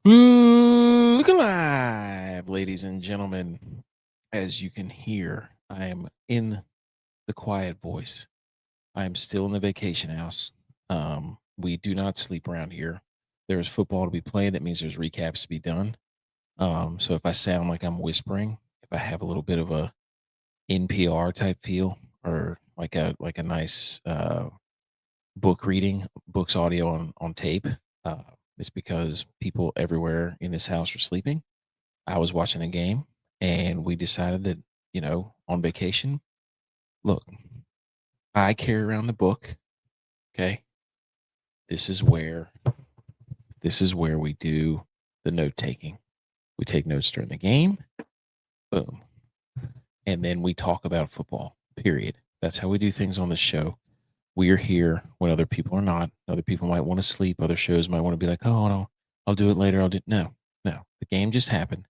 Look alive, ladies and gentlemen. As you can hear, I am in the quiet voice. I am still in the vacation house. We do not sleep around here. There's football to be played. That means there's recaps to be done. So if I sound like I'm whispering, if I have a little bit of a NPR type feel, or like a nice book reading, books audio on tape, uh, it's because people everywhere in this house are sleeping. I was watching the game, and we decided that, on vacation, look, I carry around the book. Okay. This is where this is where we do the note taking. We take notes during the game. Boom. And then we talk about football. Period. That's how we do things on the show. We are here when other people are not. Other people might want to sleep. Other shows might want to be like, oh no, I'll do it later. No. The game just happened,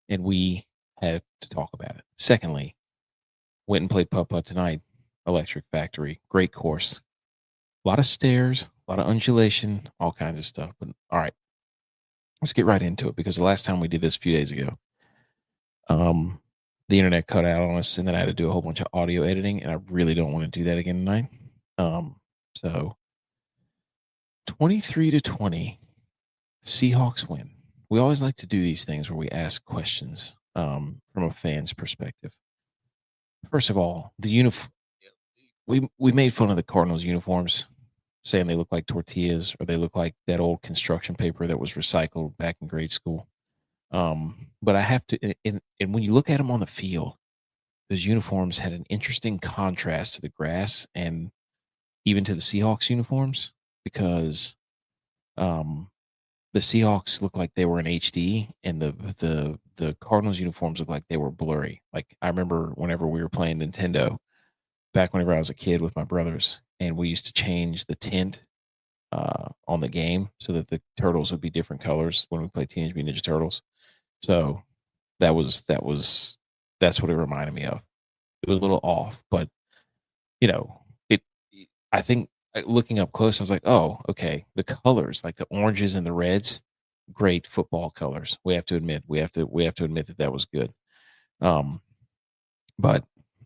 and we had to talk about it. Secondly, went and played putt putt tonight. Electric Factory, great course. A lot of stairs, a lot of undulation, all kinds of stuff. But all right, let's get right into it, because the last time we did this a few days ago, um, the internet cut out on us, and then I had to do a whole bunch of audio editing, and I really don't want to do that again tonight. So 23-20, Seahawks win. We always like to do these things where we ask questions from a fan's perspective. First of all, the uniform. We made fun of the Cardinals uniforms, saying they look like tortillas, or they look like that old construction paper that was recycled back in grade school. But I have to, and when you look at them on the field, those uniforms had an interesting contrast to the grass and even to the Seahawks uniforms, because um, the Seahawks look like they were in HD, and the Cardinals uniforms look like they were blurry. Like, I remember whenever we were playing Nintendo back whenever I was a kid with my brothers, and we used to change the tint on the game so that the turtles would be different colors when we played Teenage Mutant Ninja Turtles. So that's what it reminded me of. It was a little off, but you know, it. I think looking up close, I was like, oh, okay, the colors, like the oranges and the reds, great football colors. We have to admit, we have to admit that was good. Um, but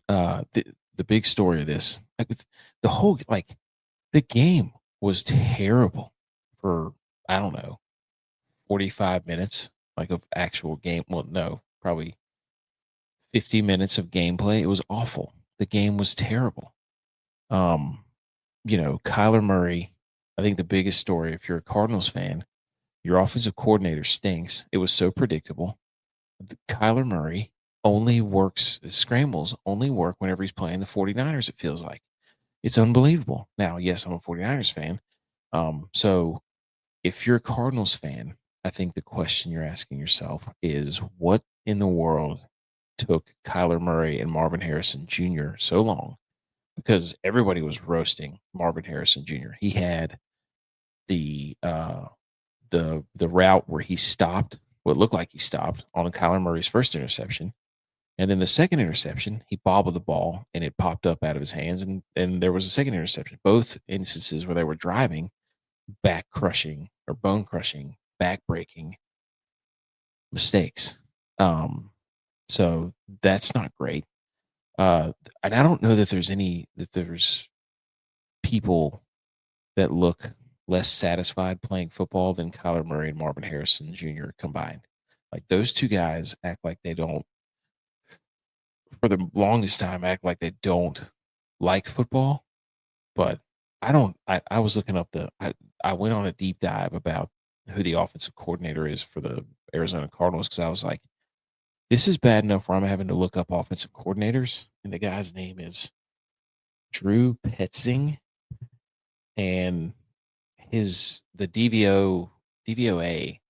the big story of this, like, the whole, like, the game was terrible for, I don't know, 45 minutes, like, of actual game. Well, no, probably 50 minutes of gameplay. It was awful. The game was terrible. Um, Kyler Murray, I think the biggest story, if you're a Cardinals fan, your offensive coordinator stinks. It was so predictable. Kyler Murray scrambles only work whenever he's playing the 49ers, it feels like. It's unbelievable. Now, yes, I'm a 49ers fan. So if you're a Cardinals fan, I think the question you're asking yourself is, what in the world took Kyler Murray and Marvin Harrison Jr. so long? Because everybody was roasting Marvin Harrison Jr. He had the the route where he stopped, what looked like he stopped on Kyler Murray's first interception. And then the second interception, he bobbled the ball and it popped up out of his hands. And there was a second interception. Both instances where they were driving, back crushing or bone crushing, back breaking mistakes. Um, so that's not great. And I don't know that there's people that look less satisfied playing football than Kyler Murray and Marvin Harrison Jr. combined. Like, those two guys act like they don't, for the longest time, act like they don't like football. But I don't. I was looking up I went on a deep dive about who the offensive coordinator is for the Arizona Cardinals, because I was like, this is bad enough where I'm having to look up offensive coordinators, and the guy's name is Drew Petzing, and the DVOA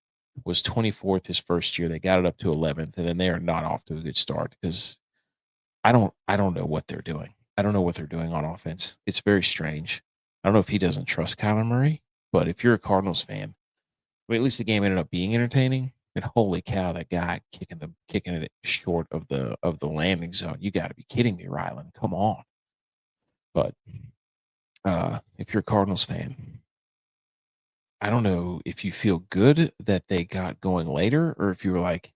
was 24th his first year. They got it up to 11th, and then they are not off to a good start, because I don't know what they're doing. I don't know what they're doing on offense. It's very strange. I don't know if he doesn't trust Kyler Murray, but if you're a Cardinals fan, I mean, at least the game ended up being entertaining. And holy cow, that guy kicking it short of the landing zone. You got to be kidding me, Ryland. Come on. But if you're a Cardinals fan, I don't know if you feel good that they got going later or if you were like,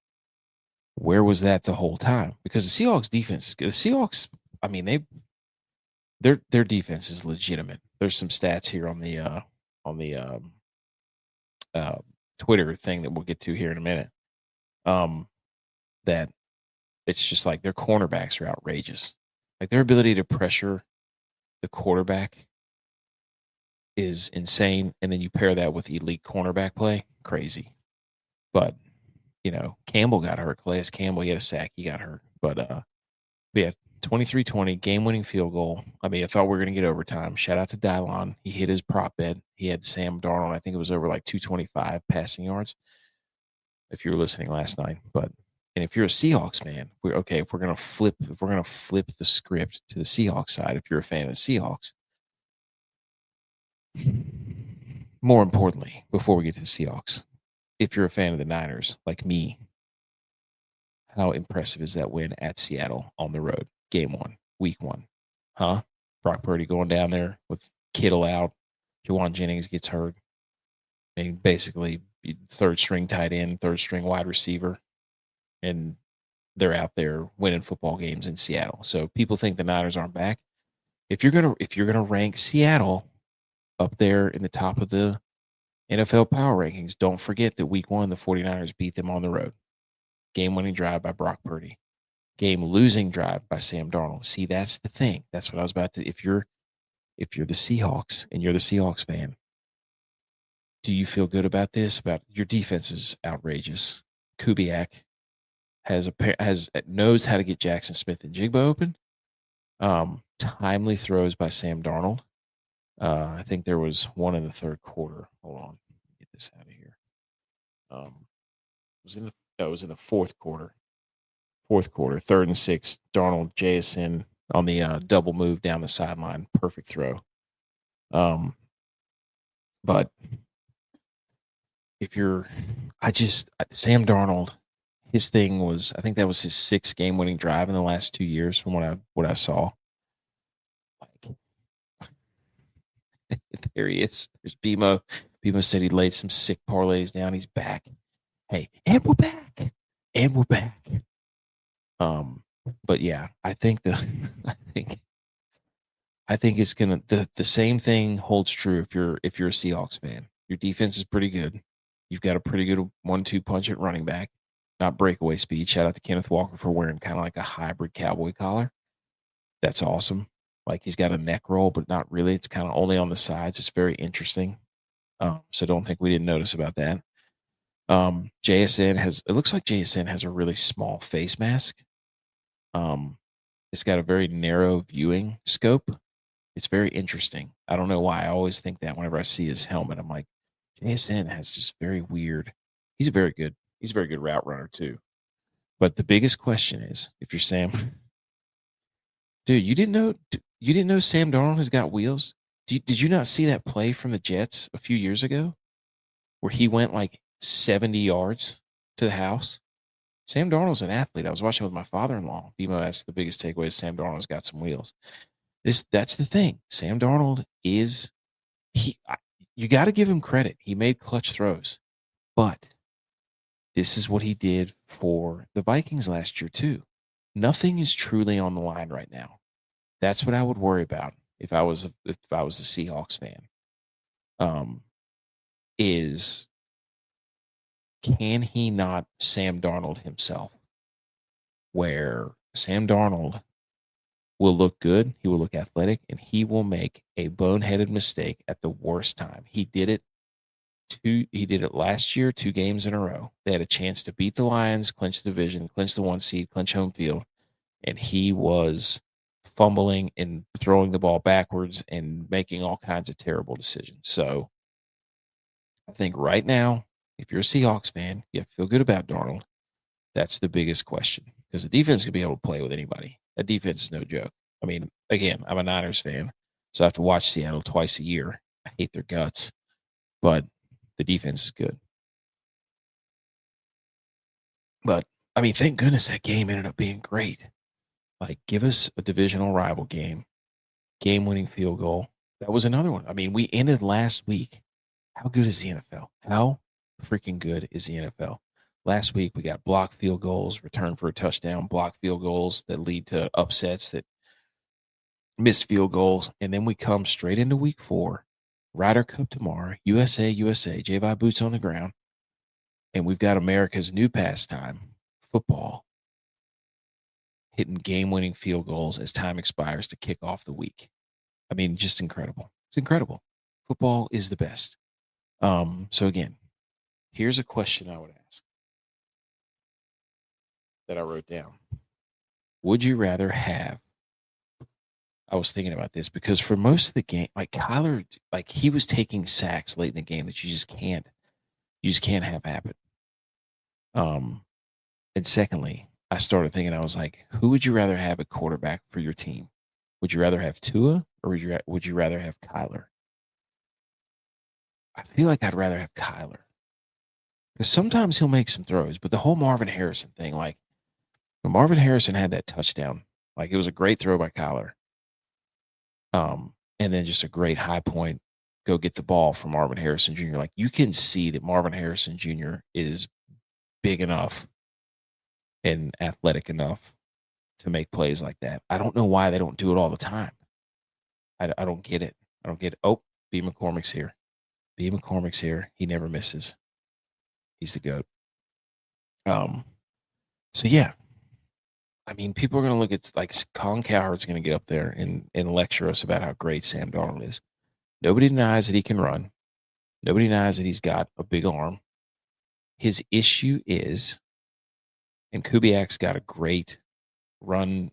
where was that the whole time? Because the Seahawks defense is good. The Seahawks, I mean, their defense is legitimate. There's some stats here on the uh, Twitter thing that we'll get to here in a minute. That it's just like their cornerbacks are outrageous. Like their ability to pressure the quarterback is insane, and then you pair that with elite cornerback play, crazy. But Campbell got hurt. Calais Campbell, he had a sack, he got hurt. But yeah, 23-20, game-winning field goal. I mean, I thought we were going to get overtime. Shout out to Dylon. He hit his prop bet. He had Sam Darnold. I think it was over like 225 passing yards, if you were listening last night. And if you're a Seahawks fan, if we're gonna flip the script to the Seahawks side, if you're a fan of the Seahawks, more importantly, before we get to the Seahawks, if you're a fan of the Niners, like me, how impressive is that win at Seattle on the road? Game 1, week 1. Huh? Brock Purdy going down there with Kittle out. Juwan Jennings gets hurt. I mean, basically, third string tight end, third string wide receiver. And they're out there winning football games in Seattle. So people think the Niners aren't back. If you're gonna rank Seattle up there in the top of the NFL power rankings, don't forget that week 1, the 49ers beat them on the road. Game-winning drive by Brock Purdy. Game-losing drive by Sam Darnold. See, that's the thing. That's what I was about to. If you're the Seahawks and you're the Seahawks fan, do you feel good about this? About your defense is outrageous. Kubiak knows how to get Jackson Smith and Jigba open. Timely throws by Sam Darnold. I think there was one in the third quarter. Hold on, get this out of here. It was in the fourth quarter. Fourth quarter, 3rd and 6. Darnold, JSN on the double move down the sideline. Perfect throw. But Sam Darnold, his thing was, I think that was his 6th game-winning drive in the last 2 years from what I saw. Like, there he is. There's BMO. BMO said he laid some sick parlays down. He's back. Hey, and we're back. And we're back. But yeah, I think it's gonna the same thing holds true if you're a Seahawks fan. Your defense is pretty good. You've got a pretty good 1-2 punch at running back, not breakaway speed. Shout out to Kenneth Walker for wearing kind of like a hybrid cowboy collar. That's awesome. Like he's got a neck roll, but not really. It's kind of only on the sides. It's very interesting. So don't think we didn't notice about that. It looks like JSN has a really small face mask. It's got a very narrow viewing scope. It's very interesting. I don't know why. I always think that whenever I see his helmet, I'm like, JSN has just very weird. He's a very good route runner too. But the biggest question is, if you're Sam, dude, you didn't know Sam Darnold has got wheels? Did you not see that play from the Jets a few years ago where he went like 70 yards to the house? Sam Darnold's an athlete. I was watching with my father-in-law. BMO asked the biggest takeaway is Sam Darnold's got some wheels. That's the thing. Sam Darnold you got to give him credit. He made clutch throws. But this is what he did for the Vikings last year too. Nothing is truly on the line right now. That's what I would worry about if I was a Seahawks fan. Is can he not Sam Darnold himself? Where Sam Darnold will look good, he will look athletic, and he will make a boneheaded mistake at the worst time. He did it last year, 2 games in a row. They had a chance to beat the Lions, clinch the division, clinch the 1 seed, clinch home field, and he was fumbling and throwing the ball backwards and making all kinds of terrible decisions. So I think right now, if you're a Seahawks fan, you have to feel good about Darnold. That's the biggest question because the defense could be able to play with anybody. That defense is no joke. I mean, again, I'm a Niners fan, so I have to watch Seattle twice a year. I hate their guts, but the defense is good. But, I mean, thank goodness that game ended up being great. Like, give us a divisional rival game-winning field goal. That was another one. I mean, we ended last week How good is the NFL? How freaking good is the NFL? Last week we got blocked field goals, return for a touchdown, blocked field goals that lead to upsets, that missed field goals, and then we come straight into week 4. Ryder Cup tomorrow, USA, J-Vi boots on the ground, and we've got America's new pastime, football, hitting game-winning field goals as time expires to kick off the week. I mean, just incredible. It's incredible. Football is the best. So again, here's a question I would ask that I wrote down. Would you rather have, I was thinking about this because for most of the game, like Kyler, like he was taking sacks late in the game that you just can't have happen. And secondly, I started thinking, I was like, who would you rather have a quarterback for your team? Would you rather have Tua or would you rather have Kyler? I feel like I'd rather have Kyler because sometimes he'll make some throws, but the whole Marvin Harrison thing, like when Marvin Harrison had that touchdown, like it was a great throw by Kyler. And then just a great high point, go get the ball from Marvin Harrison Jr. Like you can see that Marvin Harrison Jr. is big enough and athletic enough to make plays like that. I don't know why they don't do it all the time. I don't get it. I don't get it. Oh, B. McCormick's here. B. McCormick's here. He never misses. He's the GOAT. So yeah. I mean, people are going to look at like Colin Cowherd's going to get up there and lecture us about how great Sam Darnold is. Nobody denies that he can run. Nobody denies that he's got a big arm. His issue is, and Kubiak's got a great run,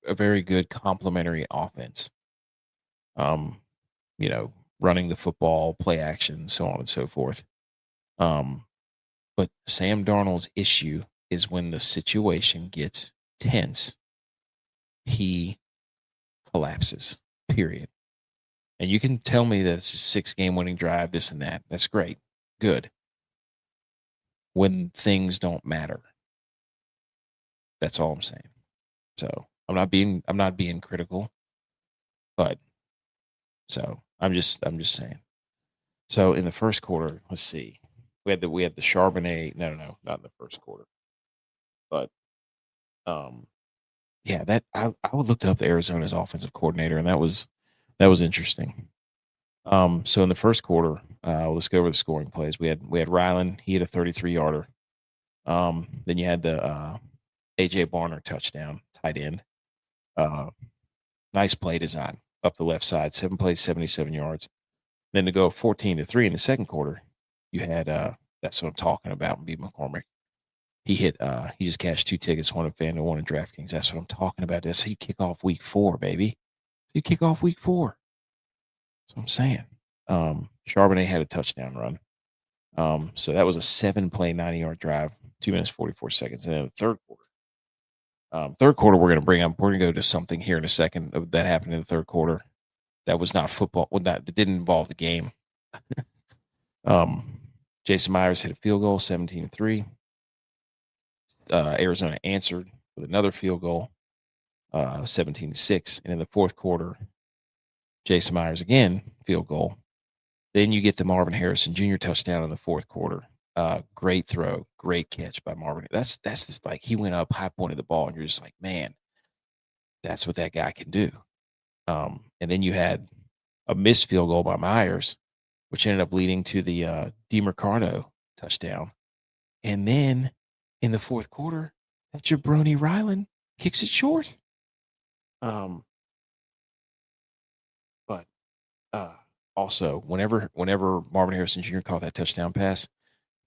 a very good complementary offense. Running the football, play action, so on and so forth. But Sam Darnold's issue is when the situation gets tense, he collapses, period. And you can tell me that it's a 6-game winning drive, this and that. That's great. Good. When things don't matter. That's all I'm saying. So I'm not being critical, but so I'm just saying. So in the first quarter, let's see. We had the Charbonnet. No, not in the first quarter. But yeah, that I looked up the Arizona's offensive coordinator, and that was interesting. So in the first quarter, let's go over the scoring plays. We had Ryland, he had a 33-yarder. Then you had the AJ Barner touchdown, tight end. Nice play design up the left side, 7 plays, 77 yards. Then to go 14-3 in the second quarter, you had that's what I'm talking about, B. McCormick. He just cashed 2 tickets, one in FanDuel, one in DraftKings. That's what I'm talking about. That's how you kick off week 4, baby. You kick off week 4. That's what I'm saying. Charbonnet had a touchdown run. So that was a 7-play, 90-yard drive, 2 minutes, 44 seconds. And then the third quarter, we're going to go to something here in a second that happened in the third quarter. That was not football. That didn't involve the game. Jason Myers hit a field goal, 17-3. Arizona answered with another field goal, 17-6. And in the fourth quarter, Jason Myers again, field goal. Then you get the Marvin Harrison Jr. touchdown in the fourth quarter. Great throw, great catch by Marvin. That's just like he went up, high pointed the ball, and you're just like, man, that's what that guy can do. And then you had a missed field goal by Myers, which ended up leading to the DeMarcado touchdown. And then in the fourth quarter, that jabroni Ryland kicks it short. But also, whenever Marvin Harrison Jr. caught that touchdown pass,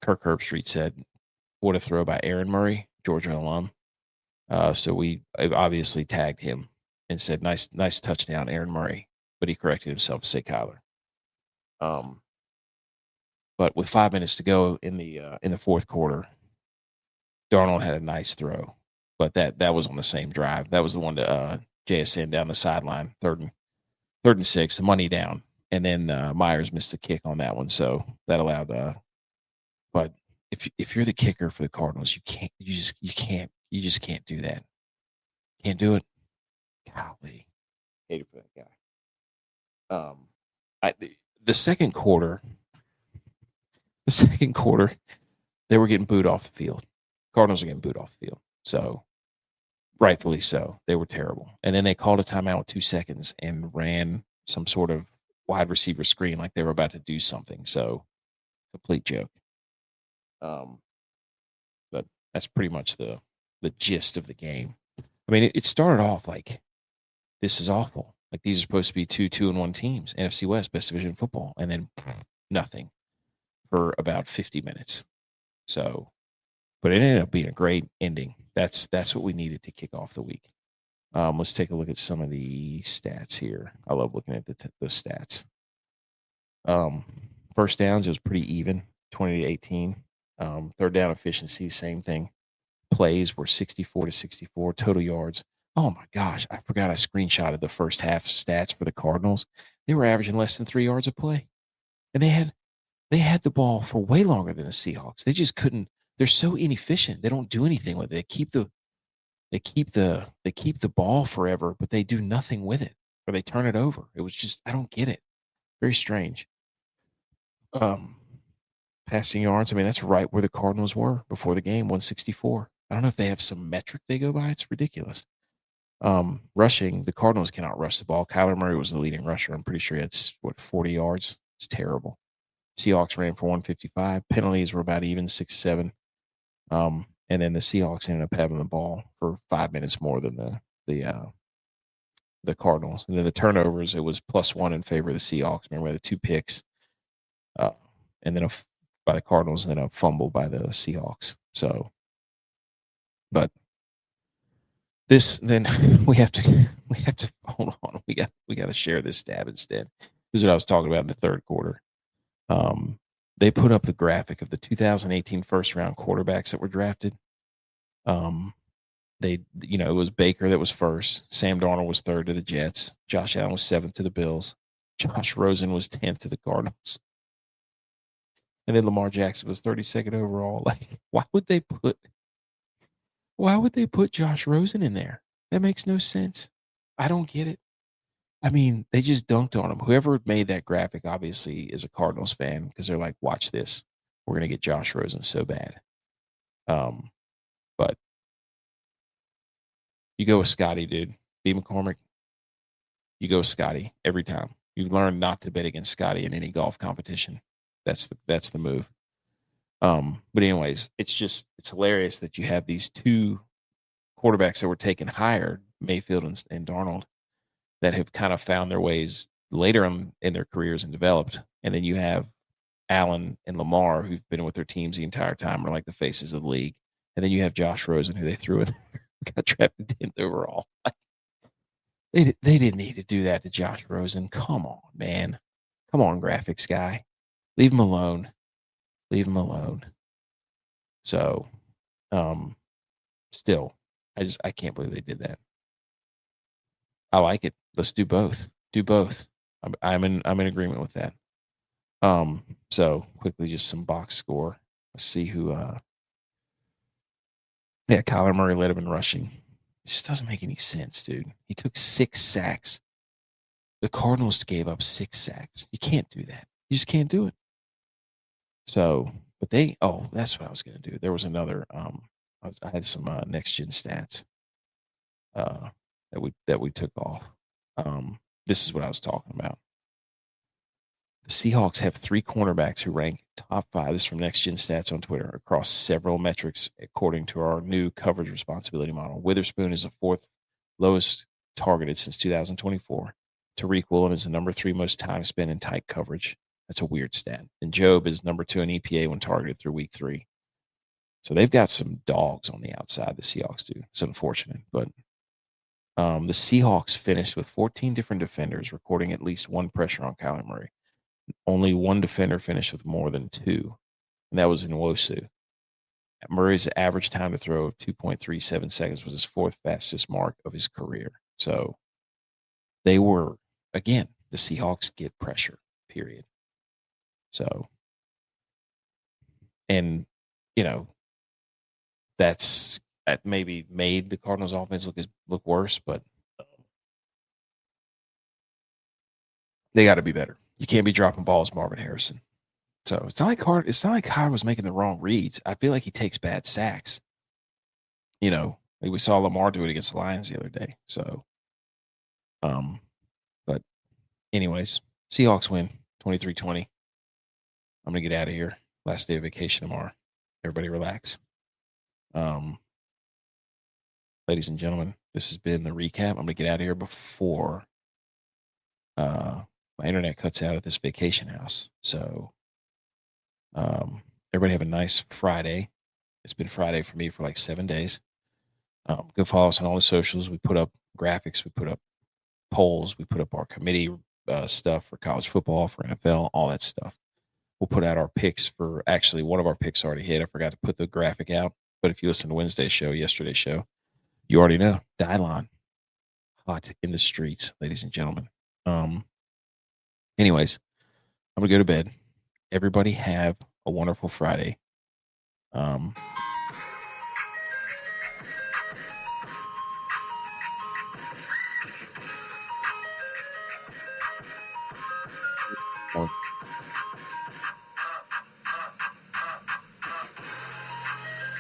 Kirk Herbstreit said, "What a throw by Aaron Murray, Georgia alum." So we obviously tagged him and said, "Nice touchdown, Aaron Murray." But he corrected himself to say Kyler. But with 5 minutes to go in the fourth quarter, Darnold had a nice throw, but that was on the same drive. That was the one to JSN down the sideline, third and 6, the money down, and then Myers missed a kick on that one, so that allowed. But if you're the kicker for the Cardinals, you just can't do that. Can't do it. Golly, hated for that guy. The second quarter, The second quarter, they were getting booed off the field. Cardinals are getting booed off the field. So rightfully so. They were terrible. And then they called a timeout with 2 seconds and ran some sort of wide receiver screen like they were about to do something. So complete joke. But that's pretty much the gist of the game. I mean, it started off like this is awful. Like these are supposed to be 2-1 teams, NFC West, best division football, and then nothing for about 50 minutes. So, but it ended up being a great ending. That's what we needed to kick off the week. Let's take a look at some of the stats here. I love looking at the stats. First downs, it was pretty even, 20-18. Third down efficiency, same thing. Plays were 64-64. Total yards. Oh my gosh, I forgot I screenshotted the first half stats for the Cardinals. They were averaging less than 3 yards a play, and they had the ball for way longer than the Seahawks. They just couldn't. They're so inefficient. They don't do anything with it. They keep the ball forever, but they do nothing with it, or they turn it over. It was just I don't get it. Very strange. Passing yards. I mean, that's right where the Cardinals were before the game, 164. I don't know if they have some metric they go by. It's ridiculous. Rushing, the Cardinals cannot rush the ball. Kyler Murray was the leading rusher. I'm pretty sure it's 40 yards. It's terrible. Seahawks ran for 155. Penalties were about even, 6-7. And then the Seahawks ended up having the ball for 5 minutes more than the Cardinals. And then the turnovers, it was +1 in favor of the Seahawks. Remember, we had the 2 picks, and then by the Cardinals, and then a fumble by the Seahawks. So, but this, then we have to hold on. We got to share this stab instead. This is what I was talking about in the third quarter. They put up the graphic of the 2018 first round quarterbacks that were drafted. It was Baker that was first. Sam Darnold was third to the Jets. Josh Allen was seventh to the Bills. Josh Rosen was 10th to the Cardinals. And then Lamar Jackson was 32nd overall. Like, why would they put Josh Rosen in there? That makes no sense. I don't get it. I mean, they just dunked on him. Whoever made that graphic obviously is a Cardinals fan because they're like, watch this. We're going to get Josh Rosen so bad. But you go with Scotty, dude. B. McCormick. You go with Scotty every time. You've learned not to bet against Scotty in any golf competition. That's the move. But anyways, it's hilarious that you have these two quarterbacks that were taken higher, Mayfield and Darnold, that have kind of found their ways later in their careers and developed. And then you have Allen and Lamar, who've been with their teams the entire time, are like the faces of the league. And then you have Josh Rosen, who they threw in there, got drafted 10th overall. They didn't need to do that to Josh Rosen. Come on, man. Come on, graphics guy. Leave him alone. Leave him alone. So, still, I can't believe they did that. I like it. Let's do both. Do both. I'm in agreement with that. So quickly, just some box score. Let's see who. Yeah, Kyler Murray led him in rushing. It just doesn't make any sense, dude. He took 6 sacks. The Cardinals gave up 6 sacks. You can't do that. You just can't do it. So, but that's what I was going to do. There was another. I had some next gen stats that we took off. This is what I was talking about. The Seahawks have 3 cornerbacks who rank top 5. This is from Next Gen Stats on Twitter across several metrics according to our new coverage responsibility model. Witherspoon is the 4th lowest targeted since 2024. Tariq Woolen is the number 3 most time spent in tight coverage. That's a weird stat. And Job is number 2 in EPA when targeted through week 3. So they've got some dogs on the outside, the Seahawks do. It's unfortunate, but the Seahawks finished with 14 different defenders recording at least 1 pressure on Kyler Murray. Only 1 defender finished with more than 2, and that was in Wosu. Murray's average time to throw of 2.37 seconds was his 4th fastest mark of his career. So they were, again, the Seahawks get pressure, period. So, and, that maybe made the Cardinals offense look worse, but they got to be better. You can't be dropping balls, Marvin Harrison. So it's not like Carr was making the wrong reads. I feel like he takes bad sacks. Like we saw Lamar do it against the Lions the other day. So, but anyways, Seahawks win 23-20. I'm gonna get out of here. Last day of vacation tomorrow. Everybody relax. Ladies and gentlemen, this has been the recap. I'm gonna get out of here before my internet cuts out at this vacation house. So, everybody have a nice Friday. It's been Friday for me for like 7 days. Go follow us on all the socials. We put up graphics. We put up polls. We put up our committee stuff for college football, for NFL, all that stuff. We'll put out our picks for actually one of our picks already hit. I forgot to put the graphic out. But if you listen to Wednesday's show, yesterday's show, you already know. Dylon, hot in the streets, ladies and gentlemen. Anyways, I'm going to go to bed. Everybody have a wonderful Friday.